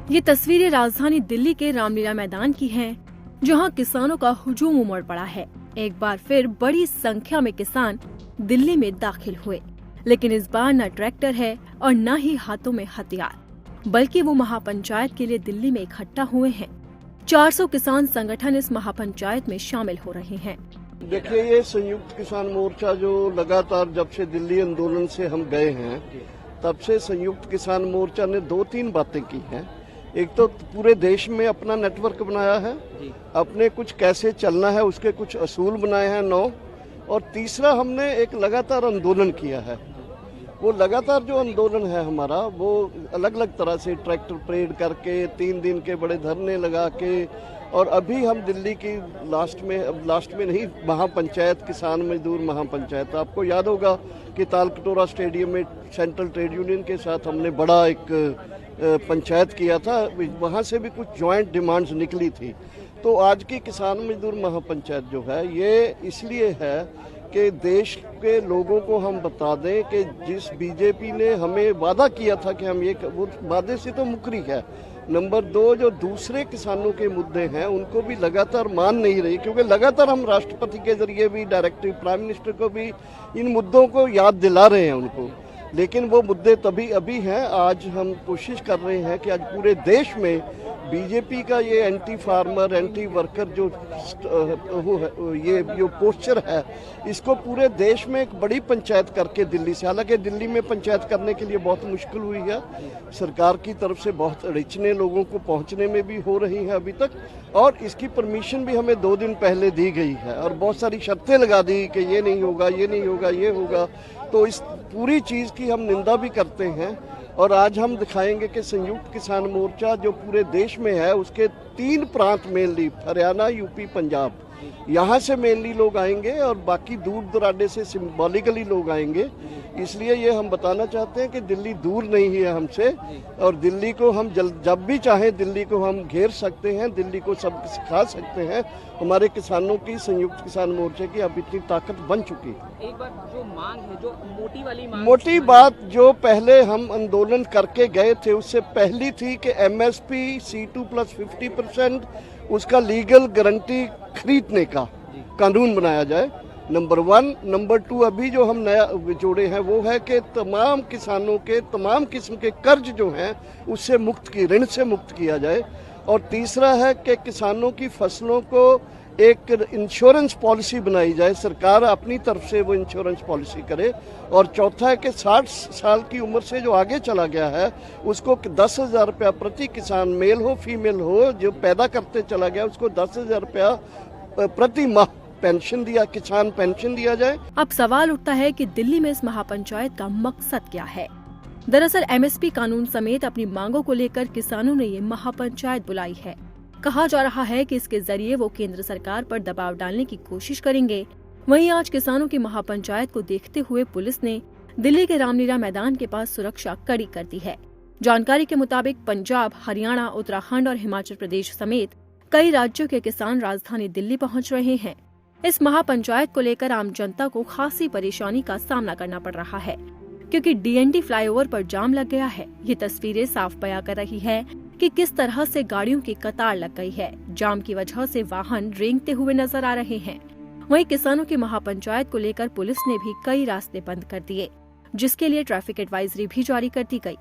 ये तस्वीरें राजधानी दिल्ली के रामलीला मैदान की हैं, जहां किसानों का हुजूम उमड़ पड़ा है। एक बार फिर बड़ी संख्या में किसान दिल्ली में दाखिल हुए, लेकिन इस बार न ट्रैक्टर है और न ही हाथों में हथियार, बल्कि वो महापंचायत के लिए दिल्ली में इकट्ठा हुए हैं। 400 किसान संगठन इस महापंचायत में शामिल हो रहे हैं। देखिए, ये संयुक्त किसान मोर्चा जो लगातार जब से दिल्ली आंदोलन से हम गए हैं, तब से संयुक्त किसान मोर्चा ने 2-3 बातें की हैं। एक तो पूरे देश में अपना नेटवर्क बनाया है, अपने कुछ कैसे चलना है उसके कुछ असूल बनाए हैं 9, और तीसरा हमने एक लगातार आंदोलन किया है। वो लगातार जो आंदोलन है हमारा, वो अलग अलग तरह से ट्रैक्टर परेड करके 3 दिन के बड़े धरने लगा के, और अभी हम दिल्ली की लास्ट में नहीं, महापंचायत, किसान मजदूर महापंचायत, आपको याद होगा कि तालकटोरा स्टेडियम में सेंट्रल ट्रेड यूनियन के साथ हमने बड़ा एक पंचायत किया था। वहाँ से भी कुछ जॉइंट डिमांड्स निकली थी। तो आज की किसान मजदूर महापंचायत जो है, ये इसलिए है कि देश के लोगों को हम बता दें कि जिस बीजेपी ने हमें वादा किया था कि हम ये, वो वादे से तो मुकरी है। नंबर 2, जो दूसरे किसानों के मुद्दे हैं उनको भी लगातार मान नहीं रही, क्योंकि लगातार हम राष्ट्रपति के जरिए भी, डायरेक्टिव प्राइम मिनिस्टर को भी इन मुद्दों को याद दिला रहे हैं उनको, लेकिन वो मुद्दे तभी अभी हैं। आज हम कोशिश कर रहे हैं कि आज पूरे देश में बीजेपी का ये एंटी फार्मर, एंटी वर्कर ये जो पोस्चर है, इसको पूरे देश में एक बड़ी पंचायत करके दिल्ली से, हालांकि दिल्ली में पंचायत करने के लिए बहुत मुश्किल हुई है, सरकार की तरफ से बहुत अड़चने लोगों को पहुंचने में भी हो रही हैं अभी तक, और इसकी परमिशन भी हमें 2 दिन पहले दी गई है, और बहुत सारी शर्तें लगा दी कि ये नहीं होगा, ये नहीं होगा, ये होगा। तो इस पूरी चीज़ की हम निंदा भी करते हैं, और आज हम दिखाएंगे कि संयुक्त किसान मोर्चा जो पूरे देश में है, उसके 3 प्रांत मेनली, हरियाणा, यूपी, पंजाब, यहाँ से मेनली लोग आएंगे, और बाकी दूर दराडे से सिंबॉलिकली लोग आएंगे। इसलिए ये हम बताना चाहते हैं कि दिल्ली दूर नहीं है हमसे, और दिल्ली को हम जब भी चाहें दिल्ली को हम घेर सकते हैं, दिल्ली को सब सिखा सकते हैं। हमारे किसानों की, संयुक्त किसान मोर्चे की अब इतनी ताकत बन चुकी है। एक बार जो मांग है, जो मोटी वाली मांग, मोटी बात जो पहले हम आंदोलन करके गए थे, उससे पहली थी कि MSP C2 + 50% उसका लीगल गारंटी खरीदने का कानून बनाया जाए, नंबर 1। नंबर 2, अभी जो हम नया जोड़े हैं वो है कि तमाम किसानों के तमाम किस्म के कर्ज जो हैं उससे ऋण से मुक्त किया जाए, और तीसरा है कि किसानों की फसलों को एक इंश्योरेंस पॉलिसी बनाई जाए, सरकार अपनी तरफ से वो इंश्योरेंस पॉलिसी करे, और चौथा है कि 60 साल की उम्र से जो आगे चला गया है उसको 10,000 रुपया प्रति किसान, मेल हो फीमेल हो, जो पैदा करते चला गया उसको 10,000 रुपया प्रति माह पेंशन किसान पेंशन दिया जाए। अब सवाल उठता है कि दिल्ली में इस महापंचायत का मकसद क्या है। दरअसल MSP कानून समेत अपनी मांगों को लेकर किसानों ने ये महापंचायत बुलाई है। कहा जा रहा है कि इसके जरिए वो केंद्र सरकार पर दबाव डालने की कोशिश करेंगे। वहीं आज किसानों की महापंचायत को देखते हुए पुलिस ने दिल्ली के रामलीला मैदान के पास सुरक्षा कड़ी कर दी है। जानकारी के मुताबिक पंजाब, हरियाणा, उत्तराखंड और हिमाचल प्रदेश समेत कई राज्यों के किसान राजधानी दिल्ली पहुंच रहे हैं। इस महापंचायत को लेकर आम जनता को खासी परेशानी का सामना करना पड़ रहा है, क्योंकि DND फ्लाईओवर पर जाम लग गया है। ये तस्वीरें साफ बयां कर रही है कि किस तरह से गाड़ियों की कतार लग गई है। जाम की वजह से वाहन रेंगते हुए नजर आ रहे हैं। वहीं किसानों की महापंचायत को लेकर पुलिस ने भी कई रास्ते बंद कर दिए, जिसके लिए ट्रैफिक एडवाइजरी भी जारी कर दी गई।